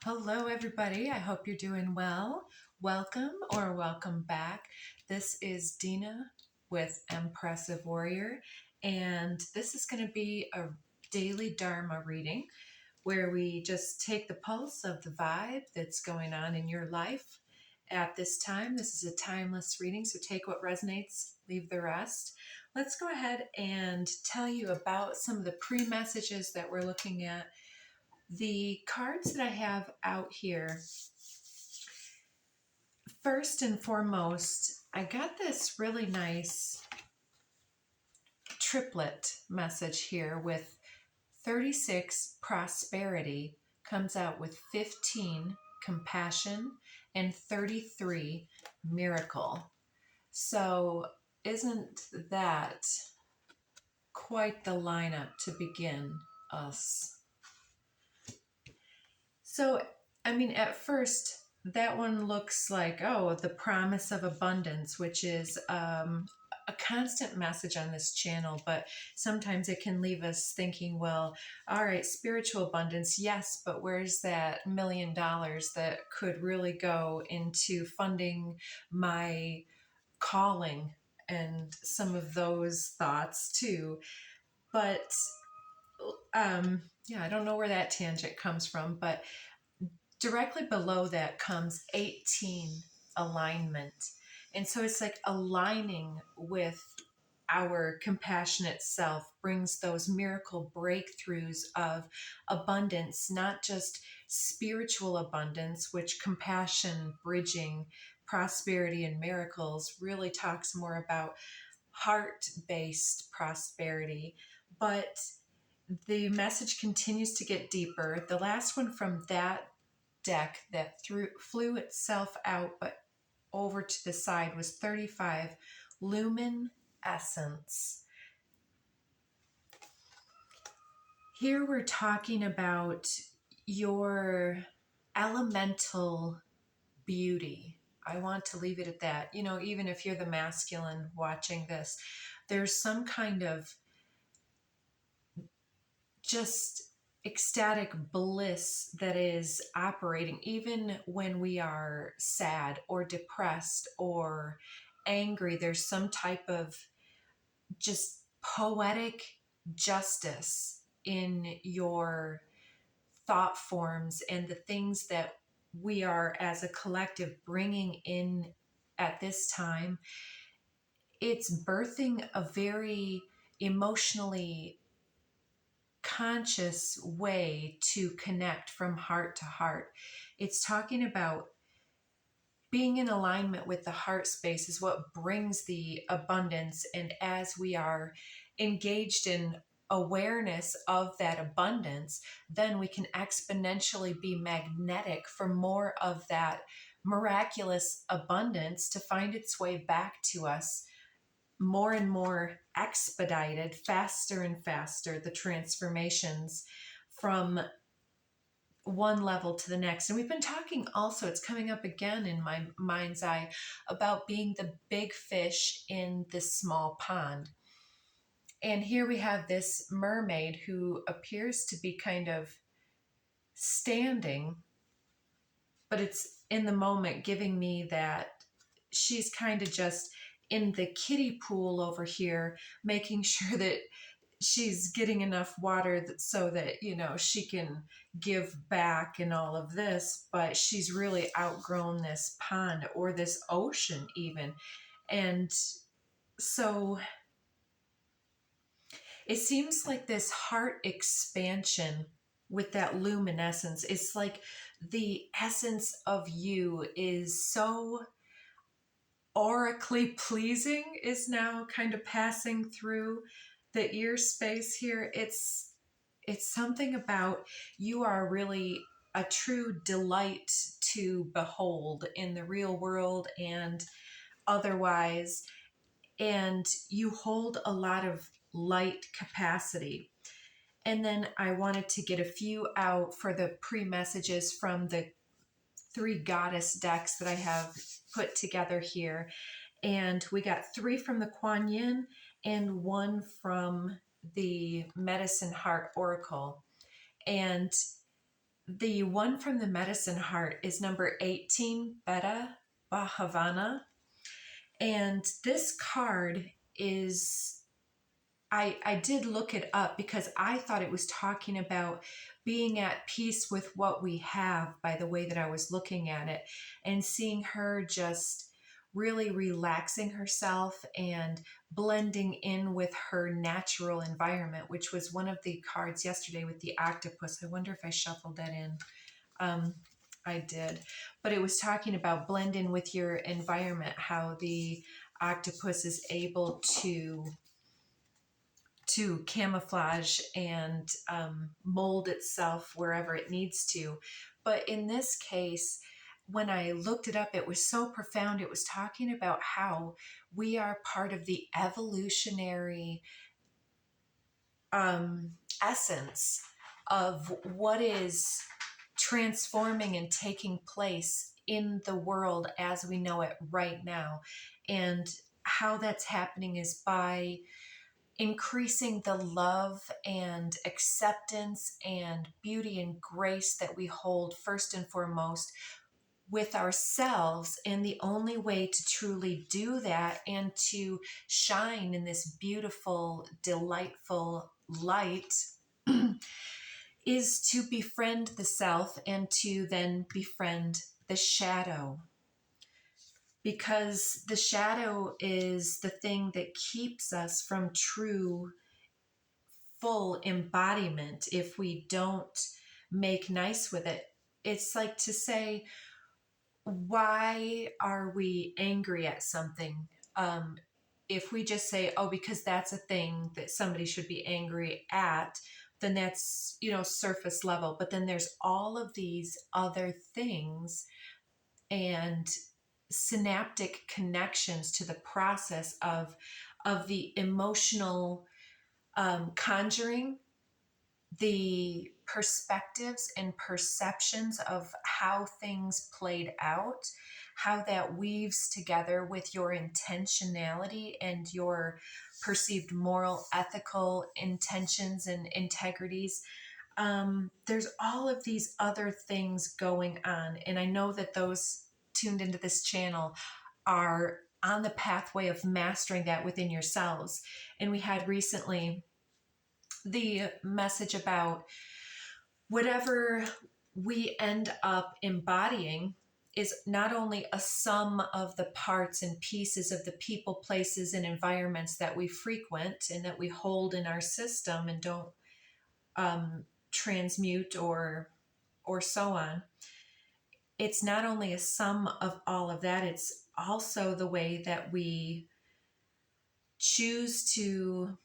Hello, everybody. I hope you're doing well. Welcome or welcome back. This is Dina with Impressive Warrior, and this is going to be a daily Dharma reading where we just take the pulse of the vibe that's going on in your life at this time. This is a timeless reading, so take what resonates, leave the rest. Let's go ahead and tell you about some of the pre-messages that we're looking at. The cards that I have out here, first and foremost, I got this really nice triplet message here with 36 prosperity, comes out with 15 compassion, and 33 miracle. So isn't that quite the lineup to begin us? So, at first, that one looks like, oh, the promise of abundance, which is a constant message on this channel, but sometimes it can leave us thinking, well, all right, spiritual abundance, yes, but where's that $1 million that could really go into funding my calling and some of those thoughts too. But yeah, I don't know where that tangent comes from, but directly below that comes 18 alignment. And so it's like aligning with our compassionate self brings those miracle breakthroughs of abundance, not just spiritual abundance, which compassion, bridging, prosperity, and miracles really talks more about heart-based prosperity. But the message continues to get deeper. The last one from that deck that flew itself out but over to the side was 35 lumen essence. Here we're talking about your elemental beauty. I want to leave it at that. Even if you're the masculine watching this, there's some kind of just ecstatic bliss that is operating even when we are sad or depressed or angry. There's some type of just poetic justice in your thought forms and the things that we are as a collective bringing in at this time. It's birthing a very emotionally conscious way to connect from heart to heart. It's talking about being in alignment with the heart space is what brings the abundance. And as we are engaged in awareness of that abundance, then we can exponentially be magnetic for more of that miraculous abundance to find its way back to us more and more expedited, faster and faster, the transformations from one level to the next. And we've been talking also, it's coming up again in my mind's eye, about being the big fish in this small pond. And here we have this mermaid who appears to be kind of standing, but it's in the moment giving me that she's kind of just in the kiddie pool over here, making sure that she's getting enough water so that, she can give back and all of this, but she's really outgrown this pond or this ocean even. And so it seems like this heart expansion with that luminescence, it's like the essence of you is so aurically pleasing, is now kind of passing through the ear space here. It's something about you are really a true delight to behold in the real world and otherwise, and you hold a lot of light capacity. And then I wanted to get a few out for the pre-messages from the 3 goddess decks that I have put together here. And we got 3 from the Kuan Yin and 1 from the Medicine Heart Oracle. And The one from the Medicine Heart is number 18, Beta Bhavana. And this card is, I did look it up because I thought it was talking about being at peace with what we have by the way that I was looking at it, and seeing her just really relaxing herself and blending in with her natural environment, which was one of the cards yesterday with the octopus. I wonder if I shuffled that in. I did, but it was talking about blend in with your environment, how the octopus is able to camouflage and mold itself wherever it needs to. But in this case, when I looked it up, it was so profound. It was talking about how we are part of the evolutionary essence of what is transforming and taking place in the world as we know it right now. And how that's happening is by increasing the love and acceptance and beauty and grace that we hold first and foremost with ourselves. And the only way to truly do that and to shine in this beautiful, delightful light is to befriend the self and to then befriend the shadow. Because the shadow is the thing that keeps us from true, full embodiment if we don't make nice with it. It's like to say, why are we angry at something? If we just say, oh, because that's a thing that somebody should be angry at, then that's, surface level. But then there's all of these other things and synaptic connections to the process of the emotional conjuring, the perspectives and perceptions of how things played out, how that weaves together with your intentionality and your perceived moral, ethical intentions and integrities. There's all of these other things going on. And I know that those tuned into this channel are on the pathway of mastering that within yourselves. And we had recently the message about whatever we end up embodying is not only a sum of the parts and pieces of the people, places, and environments that we frequent and that we hold in our system and don't transmute or so on. It's not only a sum of all of that, it's also the way that we choose to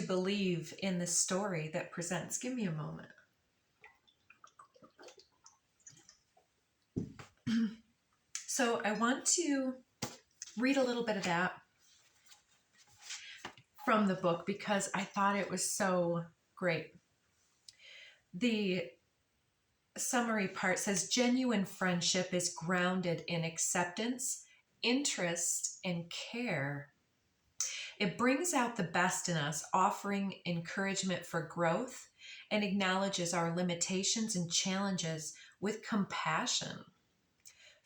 believe in the story that presents. Give me a moment. So I want to read a little bit of that from the book because I thought it was so great. The summary part says, genuine friendship is grounded in acceptance, interest, and care. It brings out the best in us, offering encouragement for growth, and acknowledges our limitations and challenges with compassion.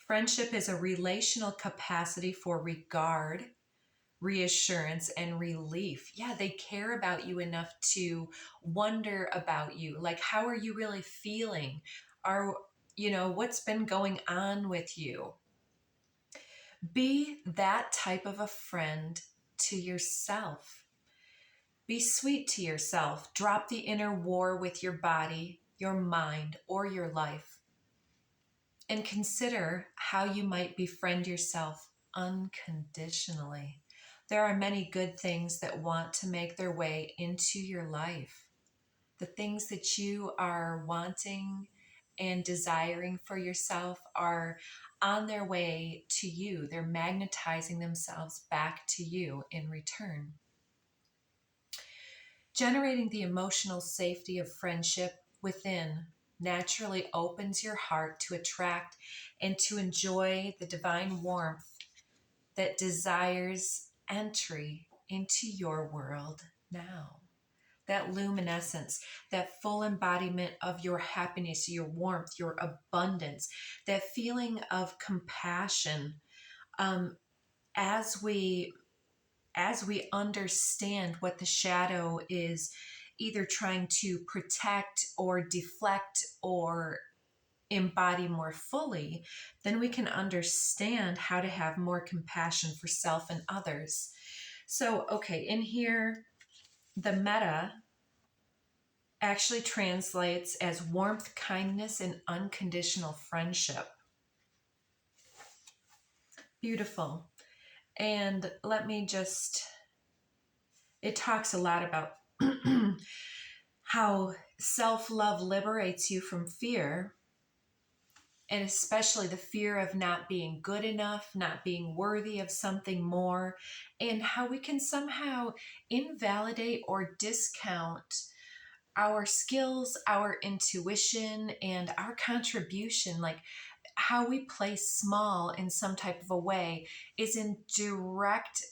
Friendship is a relational capacity for regard, reassurance, and relief. Yeah, they care about you enough to wonder about you. Like, how are you really feeling? What's been going on with you? Be that type of a friend to yourself. Be sweet to yourself. Drop the inner war with your body, your mind, or your life. And consider how you might befriend yourself unconditionally. There are many good things that want to make their way into your life. The things that you are wanting and desiring for yourself are on their way to you. They're magnetizing themselves back to you in return. Generating the emotional safety of friendship within naturally opens your heart to attract and to enjoy the divine warmth that desires entry into your world now. that luminescence, that full embodiment of your happiness, your warmth, your abundance, that feeling of compassion. Um, as we understand what the shadow is either trying to protect or deflect or embody more fully, then we can understand how to have more compassion for self and others. So, okay, in here, the meta actually translates as warmth, kindness, and unconditional friendship. Beautiful. And let me just, it talks a lot about how self-love liberates you from fear, and especially the fear of not being good enough, not being worthy of something more, and how we can somehow invalidate or discount our skills, our intuition, and our contribution. Like how we play small in some type of a way is in direct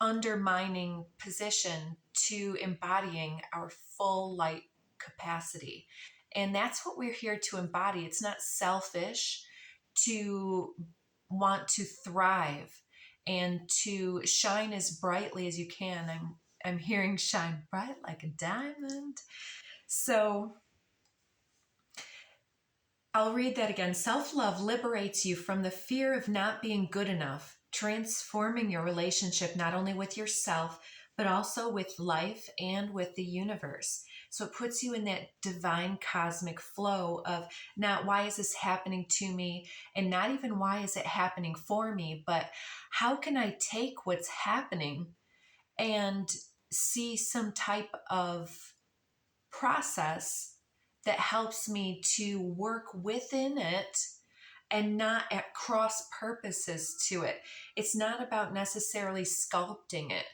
undermining position to embodying our full light capacity. And that's what we're here to embody. It's not selfish to want to thrive and to shine as brightly as you can. I'm hearing shine bright like a diamond. So I'll read that again. Self-love liberates you from the fear of not being good enough, transforming your relationship not only with yourself, but also with life and with the universe. So it puts you in that divine cosmic flow of not why is this happening to me, and not even why is it happening for me, but how can I take what's happening and see some type of process that helps me to work within it and not at cross purposes to it. It's not about necessarily sculpting it.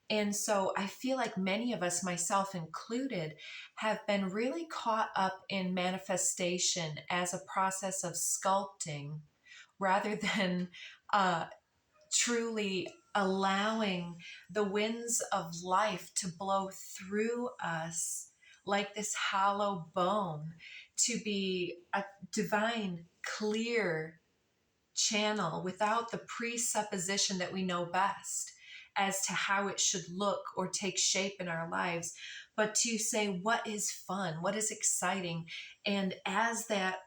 And so I feel like many of us, myself included, have been really caught up in manifestation as a process of sculpting rather than truly allowing the winds of life to blow through us like this hollow bone, to be a divine, clear channel without the presupposition that we know best as to how it should look or take shape in our lives, but to say what is fun, what is exciting. And as that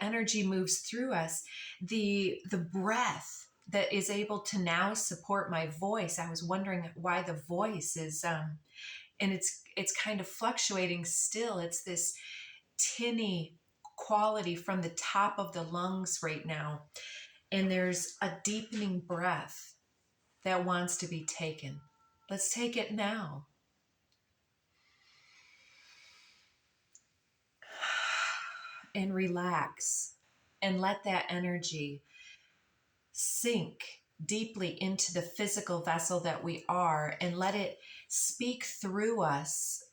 energy moves through us, the breath that is able to now support my voice. I was wondering why the voice is and it's kind of fluctuating still. It's this tinny quality from the top of the lungs right now. And there's a deepening breath that wants to be taken. Let's take it now. And relax and let that energy sink deeply into the physical vessel that we are, and let it speak through us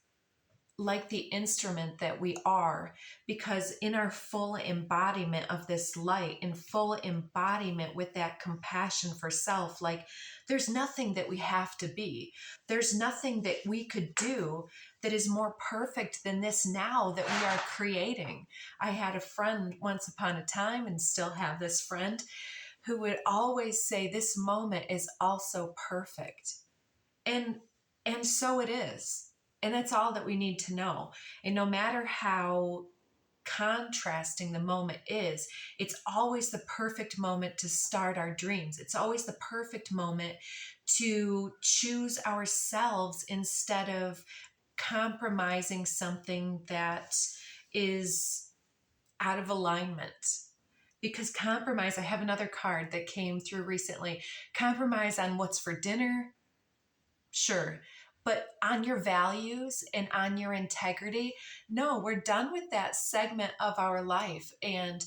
like the instrument that we are, because in our full embodiment of this light, in full embodiment with that compassion for self, like there's nothing that we have to be. There's nothing that we could do that is more perfect than this now that we are creating. I had a friend once upon a time, and still have this friend, who would always say this moment is also perfect. And so it is. And that's all that we need to know. And no matter how contrasting the moment is, it's always the perfect moment to start our dreams. It's always the perfect moment to choose ourselves instead of compromising something that is out of alignment. Because compromise, I have another card that came through recently. Compromise on what's for dinner, sure. But on your values and on your integrity, no, we're done with that segment of our life. And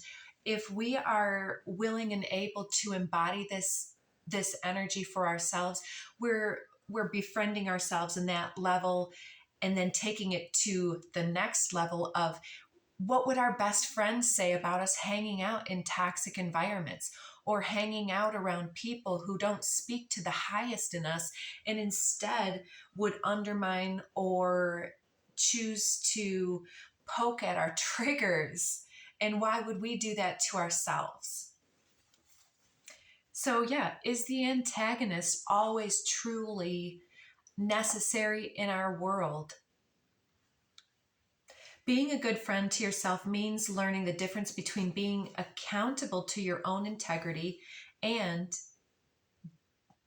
if we are willing and able to embody this energy for ourselves, we're befriending ourselves in that level, and then taking it to the next level of what would our best friends say about us hanging out in toxic environments? or hanging out around people who don't speak to the highest in us and instead would undermine or choose to poke at our triggers. And why would we do that to ourselves? So yeah, is the antagonist always truly necessary in our world? Being a good friend to yourself means learning the difference between being accountable to your own integrity and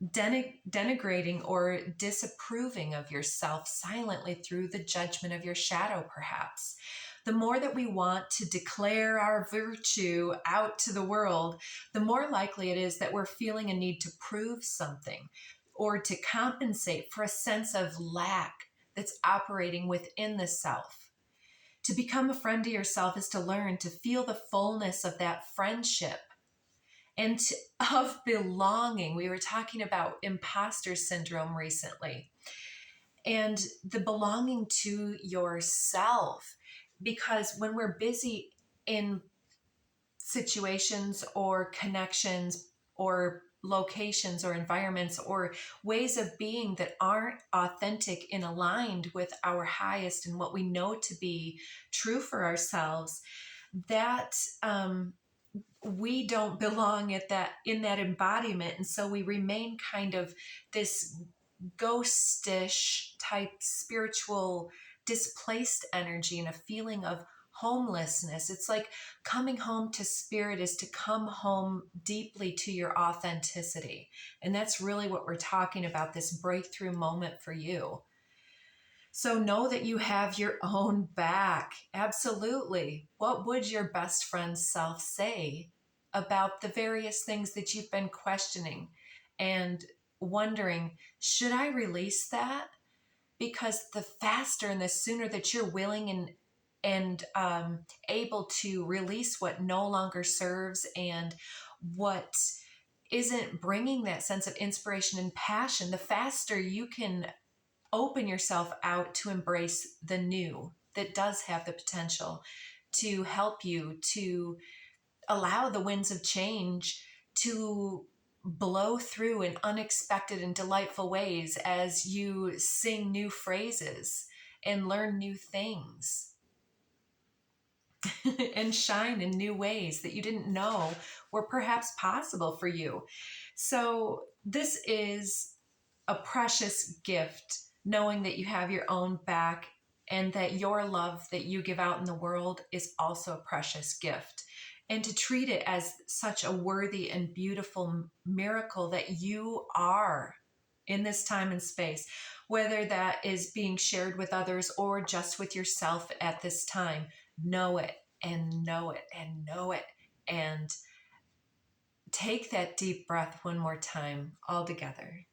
denigrating or disapproving of yourself silently through the judgment of your shadow, perhaps. The more that we want to declare our virtue out to the world, the more likely it is that we're feeling a need to prove something or to compensate for a sense of lack that's operating within the self. To become a friend to yourself is to learn to feel the fullness of that friendship and of belonging. We were talking about imposter syndrome recently, and the belonging to yourself. Because when we're busy in situations or connections or locations or environments or ways of being that aren't authentic and aligned with our highest and what we know to be true for ourselves, that we don't belong in that embodiment. And so we remain kind of this ghostish type spiritual displaced energy and a feeling of homelessness. It's like coming home to spirit is to come home deeply to your authenticity. And that's really what we're talking about, this breakthrough moment for you. So know that you have your own back. Absolutely. What would your best friend's self say about the various things that you've been questioning and wondering, should I release that? Because the faster and the sooner that you're willing and able to release what no longer serves and what isn't bringing that sense of inspiration and passion, the faster you can open yourself out to embrace the new that does have the potential to help you, to allow the winds of change to blow through in unexpected and delightful ways as you sing new phrases and learn new things and shine in new ways that you didn't know were perhaps possible for you. So this is a precious gift, knowing that you have your own back and that your love that you give out in the world is also a precious gift. And to treat it as such a worthy and beautiful miracle that you are in this time and space, whether that is being shared with others or just with yourself at this time. Know it and know it and know it. And take that deep breath one more time, all together.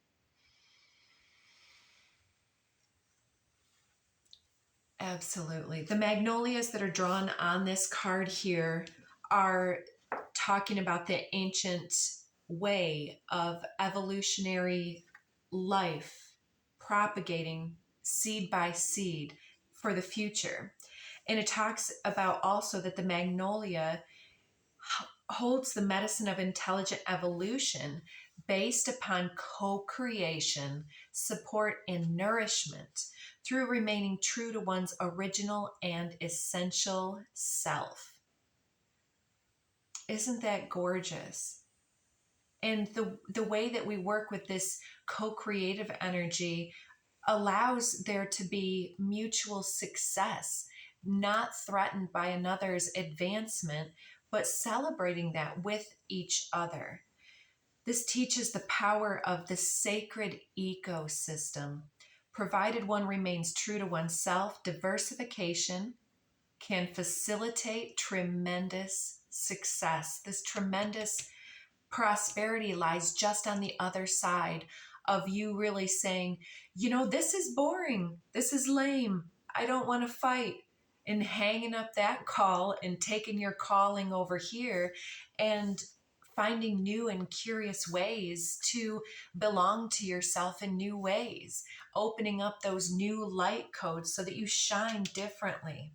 Absolutely. The magnolias that are drawn on this card here are talking about the ancient way of evolutionary life propagating seed by seed for the future. And it talks about also that the magnolia holds the medicine of intelligent evolution based upon co-creation, support, and nourishment through remaining true to one's original and essential self. Isn't that gorgeous? And the way that we work with this co-creative energy allows there to be mutual success, not threatened by another's advancement, but celebrating that with each other. This teaches the power of the sacred ecosystem. Provided one remains true to oneself, diversification can facilitate tremendous success. This tremendous prosperity lies just on the other side of you really saying, this is boring. This is lame. I don't want to fight. And hanging up that call and taking your calling over here and finding new and curious ways to belong to yourself in new ways, opening up those new light codes so that you shine differently.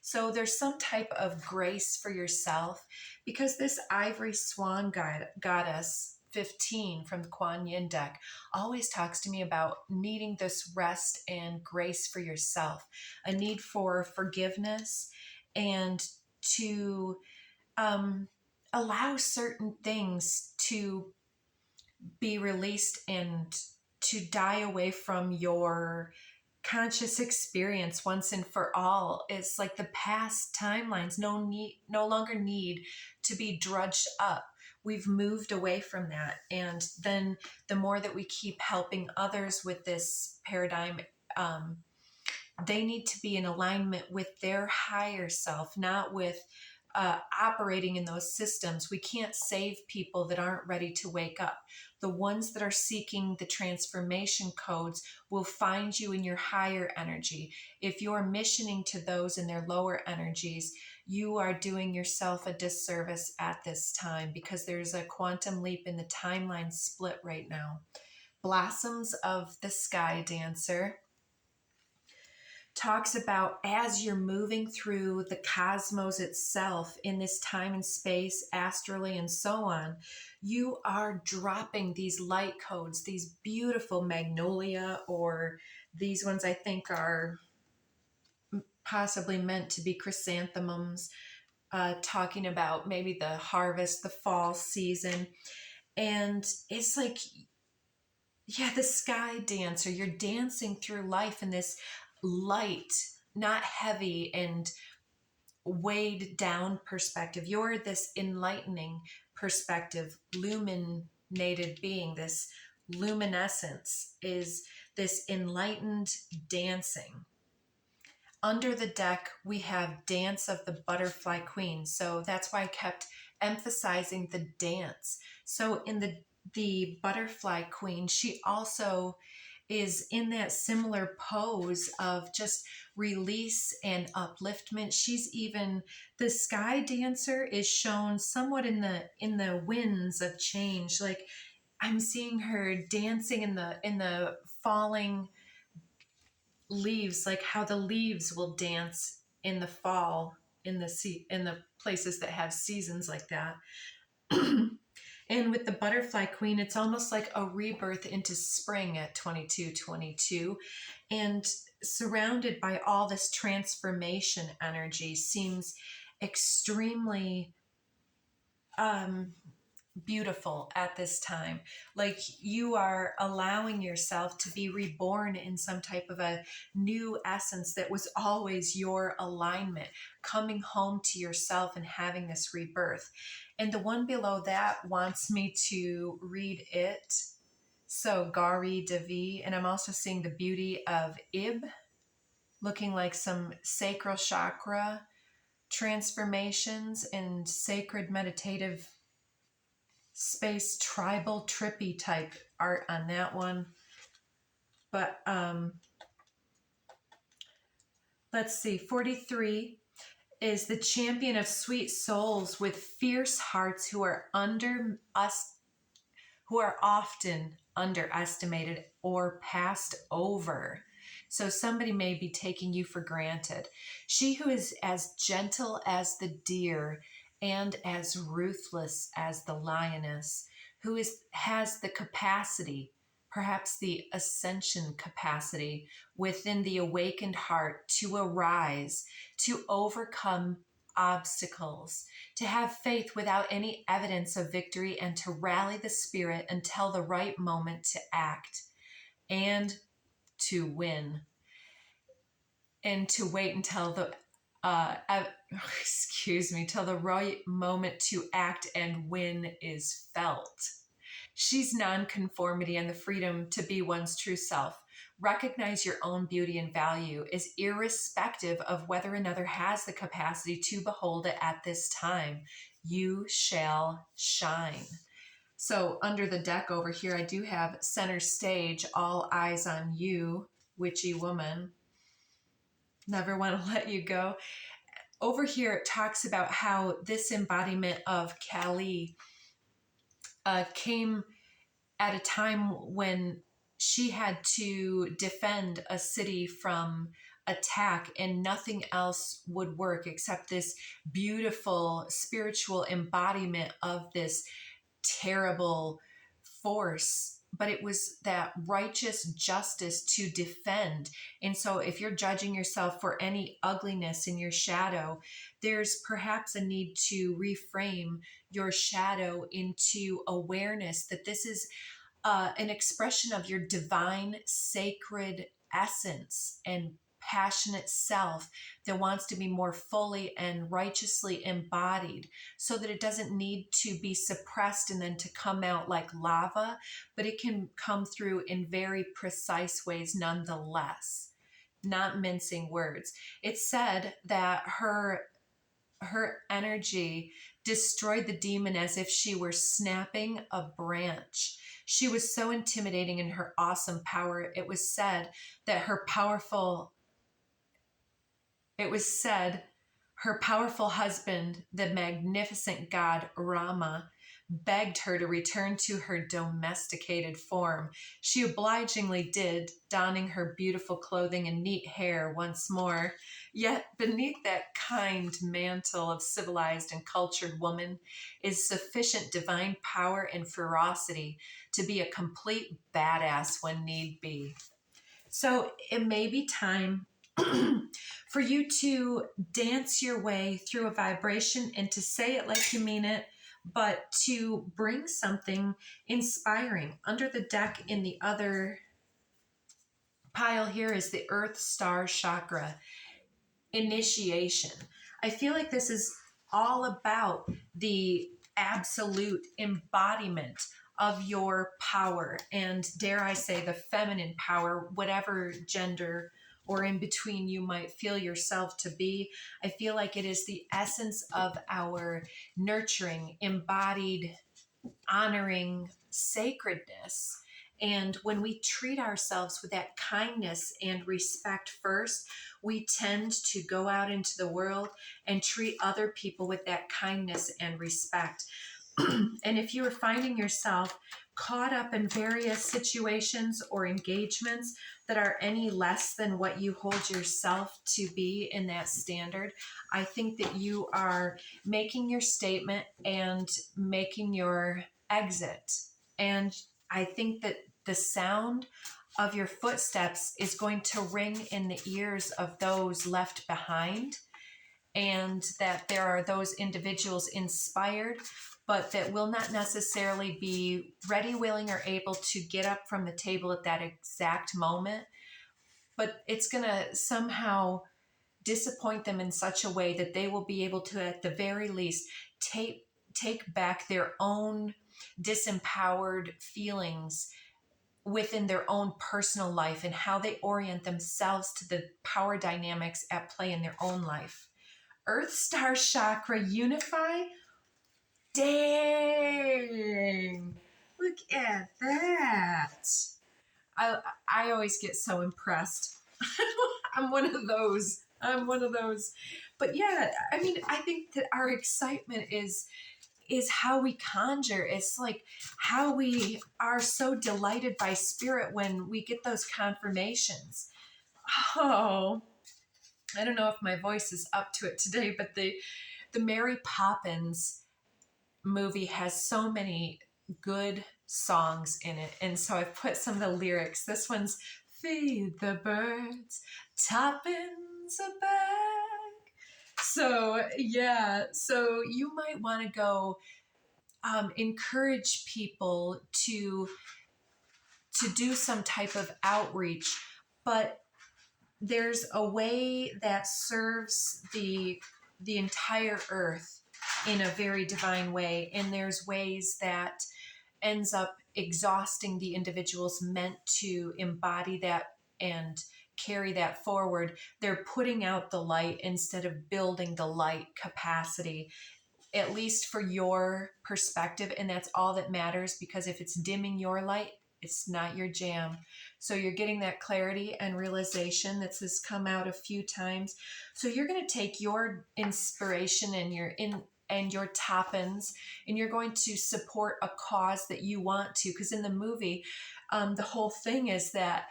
So there's some type of grace for yourself, because this ivory swan goddess 15 from the Kuan Yin deck always talks to me about needing this rest and grace for yourself, a need for forgiveness, and to allow certain things to be released and to die away from your conscious experience once and for all. It's like the past timelines no longer need to be drudged up. We've moved away from that. And then the more that we keep helping others with this paradigm, they need to be in alignment with their higher self, not with operating in those systems. We can't save people that aren't ready to wake up. The ones that are seeking the transformation codes will find you in your higher energy. If you're missioning to those in their lower energies, you are doing yourself a disservice at this time, because there's a quantum leap in the timeline split right now. Blossoms of the Sky Dancer talks about, as you're moving through the cosmos itself in this time and space, astrally and so on, you are dropping these light codes, these beautiful magnolia, or these ones I think are possibly meant to be chrysanthemums, talking about maybe the harvest, the fall season. And it's like, yeah, the sky dancer, you're dancing through life in this light, not heavy and weighed down perspective. You're this enlightening perspective, illuminated being. This luminescence is this enlightened dancing. Under the deck, we have Dance of the Butterfly Queen. So that's why I kept emphasizing the dance. So in the Butterfly Queen, she also is in that similar pose of just release and upliftment. She's even, the Sky Dancer is shown somewhat in the winds of change. Like, I'm seeing her dancing in the falling leaves, like how the leaves will dance in the fall in the places that have seasons like that. And with the Butterfly Queen, it's almost like a rebirth into spring at 2222, and surrounded by all this transformation energy, seems extremely beautiful at this time. Like, you are allowing yourself to be reborn in some type of a new essence that was always your alignment, coming home to yourself and having this rebirth. And the one below that wants me to read it. So Gari Devi, and I'm also seeing the beauty of Ib, looking like some sacral chakra transformations and sacred meditative space, tribal trippy type art on that one. But let's see, 43 is the champion of sweet souls with fierce hearts who are often underestimated or passed over. So somebody may be taking you for granted. She who is as gentle as the deer and as ruthless as the lioness, who has the capacity, perhaps the ascension capacity within the awakened heart, to arise, to overcome obstacles, to have faith without any evidence of victory, and to rally the spirit until the right moment to act and to win, and to wait until till the right moment to act and win is felt. She's nonconformity and the freedom to be one's true self. Recognize your own beauty and value is irrespective of whether another has the capacity to behold it at this time. You shall shine. So under the deck over here, I do have center stage, all eyes on you, witchy woman. Never want to let you go. Over here, it talks about how this embodiment of Kali came at a time when she had to defend a city from attack, and nothing else would work except this beautiful spiritual embodiment of this terrible force. But it was that righteous justice to defend. And so if you're judging yourself for any ugliness in your shadow, there's perhaps a need to reframe your shadow into awareness that this is an expression of your divine, sacred essence and passionate self that wants to be more fully and righteously embodied, so that it doesn't need to be suppressed and then to come out like lava, but it can come through in very precise ways nonetheless, not mincing words. It's said that her energy destroyed the demon as if she were snapping a branch. She was so intimidating in her awesome power. It was said her powerful husband, the magnificent god Rama, begged her to return to her domesticated form. She obligingly did, donning her beautiful clothing and neat hair once more. Yet beneath that kind mantle of civilized and cultured woman is sufficient divine power and ferocity to be a complete badass when need be. So it may be time for you to dance your way through a vibration and to say it like you mean it, but to bring something inspiring. Under the deck in the other pile here is the Earth Star Chakra, initiation. I feel like this is all about the absolute embodiment of your power, and dare I say the feminine power, whatever gender or in between you might feel yourself to be. I feel like it is the essence of our nurturing, embodied, honoring sacredness. And when we treat ourselves with that kindness and respect first, we tend to go out into the world and treat other people with that kindness and respect. And if you are finding yourself caught up in various situations or engagements that are any less than what you hold yourself to be in that standard, I think that you are making your statement and making your exit. And I think that the sound of your footsteps is going to ring in the ears of those left behind, and that there are those individuals inspired, but that will not necessarily be ready, willing, or able to get up from the table at that exact moment. But it's going to somehow disappoint them in such a way that they will be able to, at the very least, take back their own disempowered feelings within their own personal life and how they orient themselves to the power dynamics at play in their own life. Earth Star Chakra unify. Dang! Look at that. I always get so impressed. I'm one of those. But yeah, I mean, I think that our excitement is how we conjure. It's like how we are so delighted by spirit when we get those confirmations. Oh, I don't know if my voice is up to it today, but the Mary Poppins movie has so many good songs in it. And so I've put some of the lyrics. This one's feed the birds, toppins a bag. So yeah, so you might want to go encourage people to do some type of outreach, but there's a way that serves the entire earth in a very divine way, and there's ways that ends up exhausting the individuals meant to embody that and carry that forward. They're putting out the light instead of building the light capacity, at least for your perspective, and that's all that matters, because if it's dimming your light, it's not your jam. So you're getting that clarity and realization that's has come out a few times. So you're going to take your inspiration and your toppins, and you're going to support a cause that you want to. Because in the movie, the whole thing is that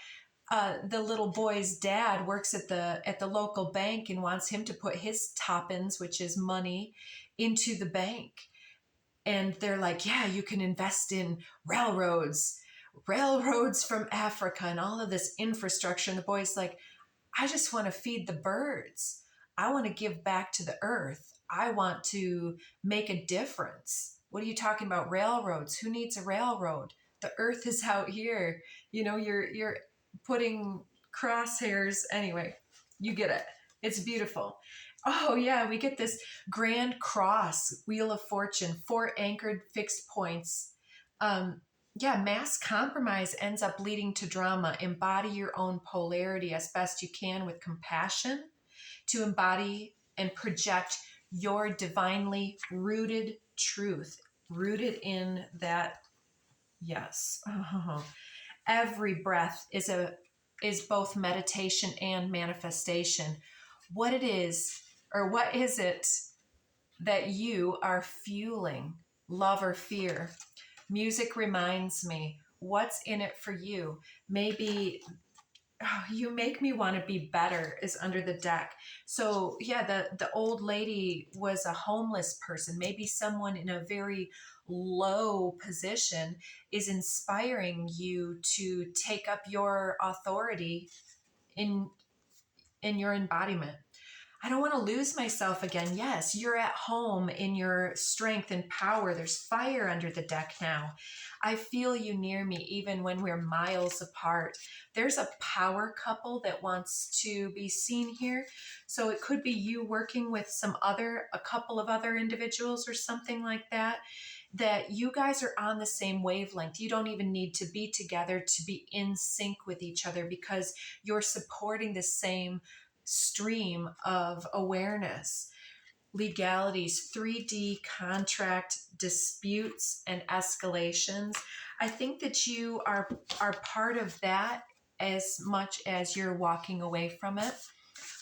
the little boy's dad works at the local bank and wants him to put his top-ins, which is money, into the bank. And they're like, yeah, you can invest in railroads from Africa and all of this infrastructure. And the boy's like, I just want to feed the birds. I want to give back to the earth. I want to make a difference. What are you talking about? Railroads? Who needs a railroad? The earth is out here. You know, you're putting crosshairs. Anyway, you get it. It's beautiful. Oh yeah, we get this grand cross, wheel of fortune, 4 anchored fixed points. Yeah, mass compromise ends up leading to drama. Embody your own polarity as best you can with compassion to embody and project your divinely rooted truth, rooted in that. Yes. Oh. Every breath is both meditation and manifestation. What it is, or what is it that you are fueling? Love or fear? Music reminds me, what's in it for you? Maybe you make me want to be better is under the deck. So yeah, the old lady was a homeless person. Maybe someone in a very low position is inspiring you to take up your authority in your embodiment. I don't want to lose myself again. Yes, you're at home in your strength and power. There's fire under the deck now. I feel you near me even when we're miles apart. There's a power couple that wants to be seen here. So it could be you working with a couple of other individuals or something like that, that you guys are on the same wavelength. You don't even need to be together to be in sync with each other because you're supporting the same stream of awareness. Legalities, 3D contract disputes and escalations. I think that you are part of that as much as you're walking away from it.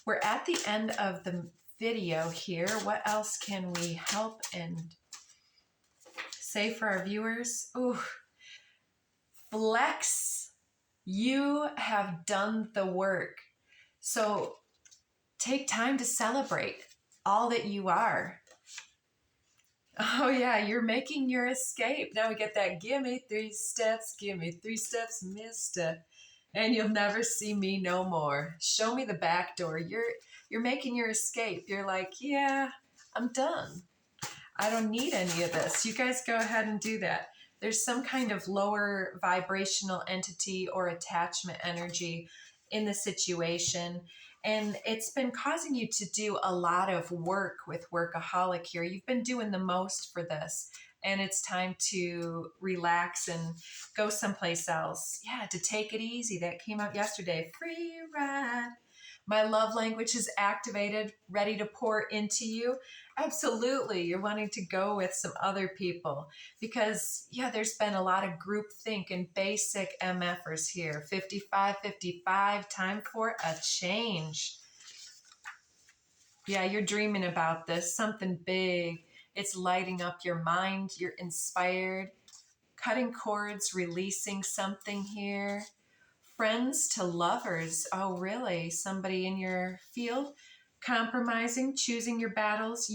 We're at the end of the video here. What else can we help and say for our viewers? Ooh, flex. You have done the work. So take time to celebrate all that you are. Oh yeah, you're making your escape. Now we get that, give me 3 steps, mister, and you'll never see me no more. Show me the back door. You're making your escape. You're like, yeah, I'm done. I don't need any of this. You guys go ahead and do that. There's some kind of lower vibrational entity or attachment energy in the situation. And it's been causing you to do a lot of work with workaholic here. You've been doing the most for this. And it's time to relax and go someplace else. Yeah, to take it easy. That came out yesterday. Free ride. My love language is activated, ready to pour into you. Absolutely. You're wanting to go with some other people because, yeah, there's been a lot of groupthink and basic MFers here. 55, time for a change. Yeah, you're dreaming about this, something big. It's lighting up your mind. You're inspired. Cutting cords, releasing something here. Friends to lovers. Oh, really? Somebody in your field? Compromising, choosing your battles.